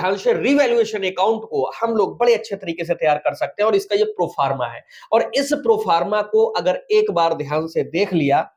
ध्यान से revaluation account को हम लोग बड़े अच्छे तरीके से तैयार कर सकते हैं और इसका ये प्रोफार्मा है। और इस प्रोफार्मा को अगर एक बार ध्यान से देख लिया,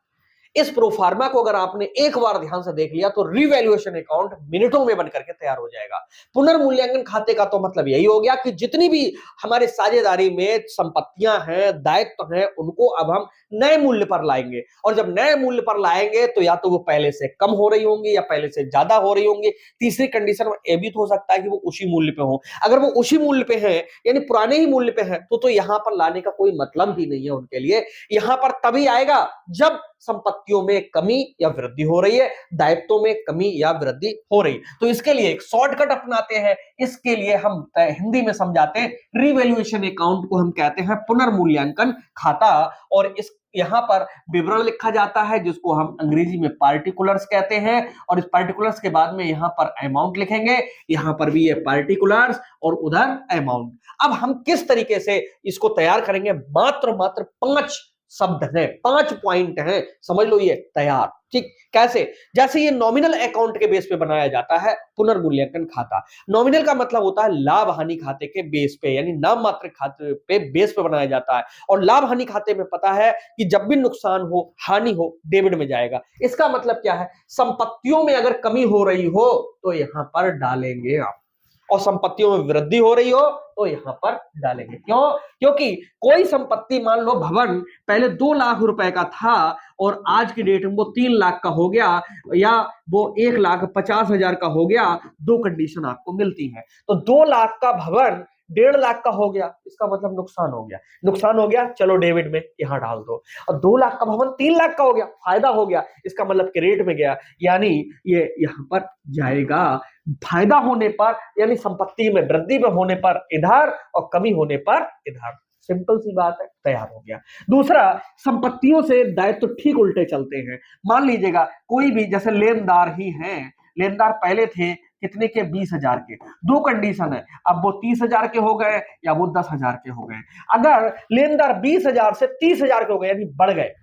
इस प्रोफार्मा को अगर आपने एक बार ध्यान से देख लिया तो रिवैल्यूएशन अकाउंट मिनटों में बनकर के तैयार हो जाएगा। पुनर्मूल्यांकन खाते का तो मतलब यही हो गया कि जितनी भी हमारे साझेदारी में संपत्तियां हैं, दायित्व हैं, उनको अब हम नए मूल्य पर लाएंगे। और जब नए मूल्य पर लाएंगे तो या तो वो पहले से कम हो रही होंगी या पहले से ज्यादा हो रही होंगी। तीसरी कंडीशन में ये भी तो हो सकता है कि वो उसी मूल्य पे हो। अगर वो उसी मूल्य पे है यानी पुराने ही मूल्य पे है तो यहां पर लाने का कोई मतलब ही नहीं है उनके लिए। यहां पर तभी आएगा जब संपत्तियों में कमी या वृद्धि हो रही है, दायित्वों में कमी या वृद्धि हो रही है। तो इसके लिए एक शॉर्टकट अपनाते हैं। इसके लिए हम हिंदी में समझाते हैं, रिवैल्यूएशन अकाउंट को हम कहते हैं पुनर्मूल्यांकन खाता। और इस यहां पर विवरण लिखा जाता है जिसको हम अंग्रेजी में पार्टिकुलर्स कहते हैं। और इस पार्टिकुलर्स के बाद में यहां पर अमाउंट लिखेंगे, यहां पर भी ये पार्टिकुलर्स और उधर अमाउंट। अब हम किस तरीके से इसको तैयार करेंगे, मात्र 5 शब्द हैं, 5 पॉइंट हैं, समझ लो ये तैयार। ठीक कैसे? जैसे ये नॉमिनल अकाउंट के बेस पे बनाया जाता है पुनर्मूल्यांकन खाता। नॉमिनल का मतलब होता है लाभ हानि खाते के बेस पे, यानी नाम मात्र खाते पे बेस पे बनाया जाता है। और लाभ हानि खाते में पता है कि जब भी नुकसान हो, हानि हो, डेबिट में जाएगा। इसका मतलब क्या है? संपत्तियों में अगर कमी हो रही हो तो यहां पर डालेंगे आप, और संपत्तियों में वृद्धि हो रही हो तो यहां पर डालेंगे। क्यों? क्योंकि कोई संपत्ति, मान लो भवन पहले 2 लाख रुपए का था और आज की डेट में वो 3 लाख का हो गया, या वो 1,50,000 का हो गया, 2 कंडीशन आपको मिलती है। तो 2 लाख का भवन 1.5 लाख का हो गया, इसका मतलब नुकसान हो गया। नुकसान हो गया, चलो डेबिट में यहां डाल दो। और 2 लाख का भवन 3 लाख का हो गया, फायदा हो गया, इसका मतलब क्रेडिट में गया, यानी ये यहां पर जाएगा। फायदा होने पर यानी संपत्ति में वृद्धि में होने पर इधर और कमी होने पर इधर। सिंपल सी बात है, तैयार हो गया। दूसरा, संपत्तियों से दायित्व तो ठीक उल्टे चलते हैं। मान लीजिएगा कोई भी, जैसे लेनदार ही हैं, लेनदार पहले थे कितने के? 20,000 के। 2 कंडीशन है, अब वो 30,000 के हो गए या वो 10,000 के हो गए। अगर लेनदार 20,000 से 30,000 के हो गए यानी बढ़ गए,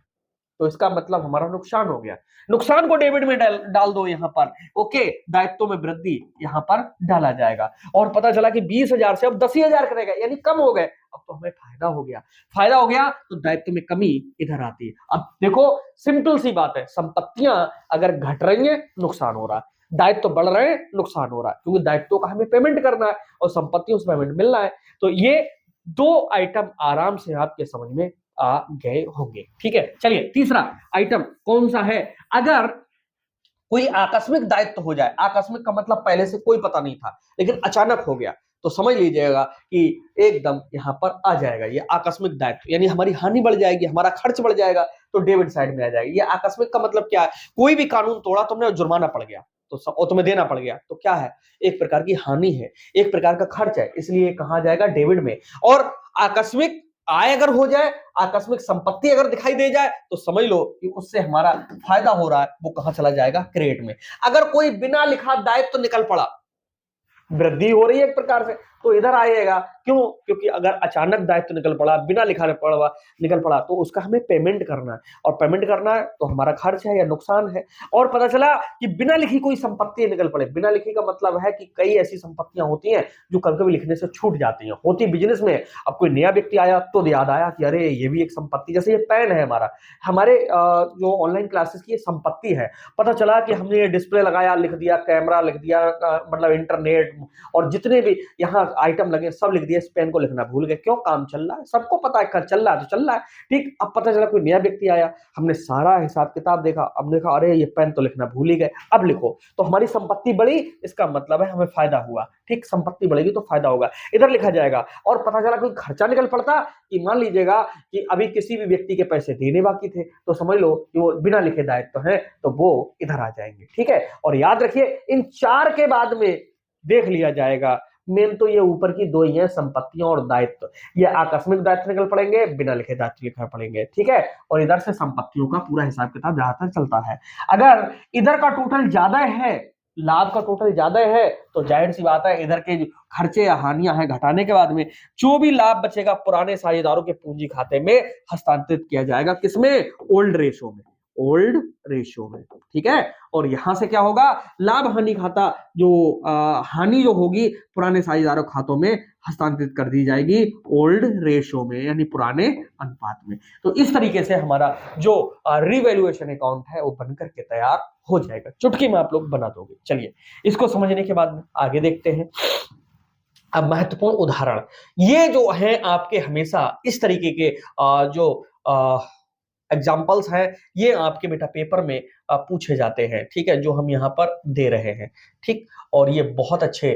तो इसका मतलब हमारा नुकसान हो गया। नुकसान को डेबिट में डाल दो यहां पर। ओके, दायित्व में वृद्धि यहां पर डाला जाएगा। और पता चला कि 20,000 से अब 10,000 करेगा यानी कम हो गए, अब तो हमें फायदा हो गया। फायदा हो गया तो दायित्व में कमी इधर आती है। अब देखो सिंपल सी बात है, संपत्तियां अगर घट रही है नुकसान हो रहा है, दायित्व बढ़ रहे हैं नुकसान हो रहा है, क्योंकि दायित्वों का हमें पेमेंट करना है और संपत्तियों से पेमेंट मिलना है। तो ये 2 आइटम आराम से आपके समझ में आ गए होंगे। ठीक है, चलिए तीसरा आइटम कौन सा है? अगर कोई आकस्मिक दायित्व हो जाए, आकस्मिक का मतलब पहले से कोई पता नहीं था लेकिन अचानक हो गया, तो समझ लीजिएगा कि एकदम यहां पर आ जाएगा ये आकस्मिक दायित्व, यानी हमारी हानि बढ़ जाएगी, हमारा खर्च बढ़ जाएगा, तो डेबिट साइड में आ जाएगी। ये आकस्मिक का मतलब क्या है? कोई भी कानून तोड़ा तुमने, जुर्माना पड़ गया तो तुम्हें देना पड़ गया, तो क्या है? एक प्रकार की हानि है, एक प्रकार का खर्च है, इसलिए कहा जाएगा डेबिट में। और आकस्मिक आय अगर हो जाए, आकस्मिक संपत्ति अगर दिखाई दे जाए, तो समझ लो कि उससे हमारा फायदा हो रहा है, वो कहां चला जाएगा? क्रेडिट में। अगर कोई बिना लिखा दायित्व निकल पड़ा, वृद्धि हो रही है एक प्रकार से, तो इधर आएगा। क्यों? क्योंकि अगर अचानक दायित्व निकल पड़ा, बिना लिखा निकल पड़ा, तो उसका हमें पेमेंट करना है, और पेमेंट करना है तो हमारा खर्च है या नुकसान है। और पता चला कि बिना लिखी कोई संपत्ति निकल पड़े। बिना लिखी का मतलब है कि कई ऐसी संपत्तियां होती हैं जो कभी कभी लिखने से छूट जाती हैं, होती बिजनेस में। अब कोई नया व्यक्ति आया तो याद आया कि अरे ये भी एक संपत्ति, जैसे ये पेन है हमारे जो ऑनलाइन क्लासेस की संपत्ति है। पता चला कि हमने डिस्प्ले लगाया, लिख दिया, कैमरा लिख दिया, मतलब इंटरनेट और जितने भी यहाँ आइटम लगे सब लिख दिया, इस पेन को लिखना भूल गए। क्यों? काम चल रहा है, सबको पता है चल रहा है तो चल रहा है। ठीक, अब पता चला कोई नया व्यक्ति आया, हमने सारा हिसाब किताब देखा, अब देखा अरे ये पेन तो लिखना भूल ही गए, अब लिखो, तो हमारी संपत्ति बढ़ी, इसका मतलब है हमें फायदा हुआ। ठीक, संपत्ति बढ़ेगी तो फायदा होगा, इधर लिखा जाएगा। और पता चला कोई खर्चा निकल पड़ता कि मान लीजिएगा कि अभी किसी भी व्यक्ति के पैसे देने बाकी थे, तो समझ लो कि वो बिना लिखे दायित्व है, तो वो इधर आ जाएंगे। ठीक है, और याद रखिए इन 4 के बाद में देख लिया जाएगा। मेन तो ये ऊपर की 2 ही है, संपत्तियां और दायित्व। ये आकस्मिक दायित्व निकल पड़ेंगे, बिना लिखे दायित्व लिखना पड़ेंगे। ठीक है, और इधर से संपत्तियों का पूरा हिसाब किताब जहां तक चलता है। अगर इधर का टोटल ज्यादा है, लाभ का टोटल ज्यादा है, तो जाहिर सी बात है इधर के खर्चे या हानियां हैं घटाने के बाद में जो भी लाभ बचेगा पुराने साझेदारों के पूंजी खाते में हस्तांतरित किया जाएगा। किसमें? ओल्ड रेशो में। ओल्ड रेशियो में, ठीक है। और यहां से क्या होगा, लाभ हानि खाता जो हानि जो होगी पुराने साझेदारों खातों में हस्तांतरित कर दी जाएगी ओल्ड रेशियो में, यानी पुराने अनुपात में। तो इस तरीके से हमारा जो रिवैल्यूएशन अकाउंट है वो बनकर के तैयार हो जाएगा, चुटकी में आप लोग बना दोगे। चलिए इसको समझने के बाद आगे देखते हैं। अब महत्वपूर्ण उदाहरण, ये जो है आपके हमेशा इस तरीके के जो एग्जाम्पल्स हैं, ये आपके बेटा पेपर में पूछे जाते हैं, ठीक है, जो हम यहाँ पर दे रहे हैं, ठीक। और ये बहुत अच्छे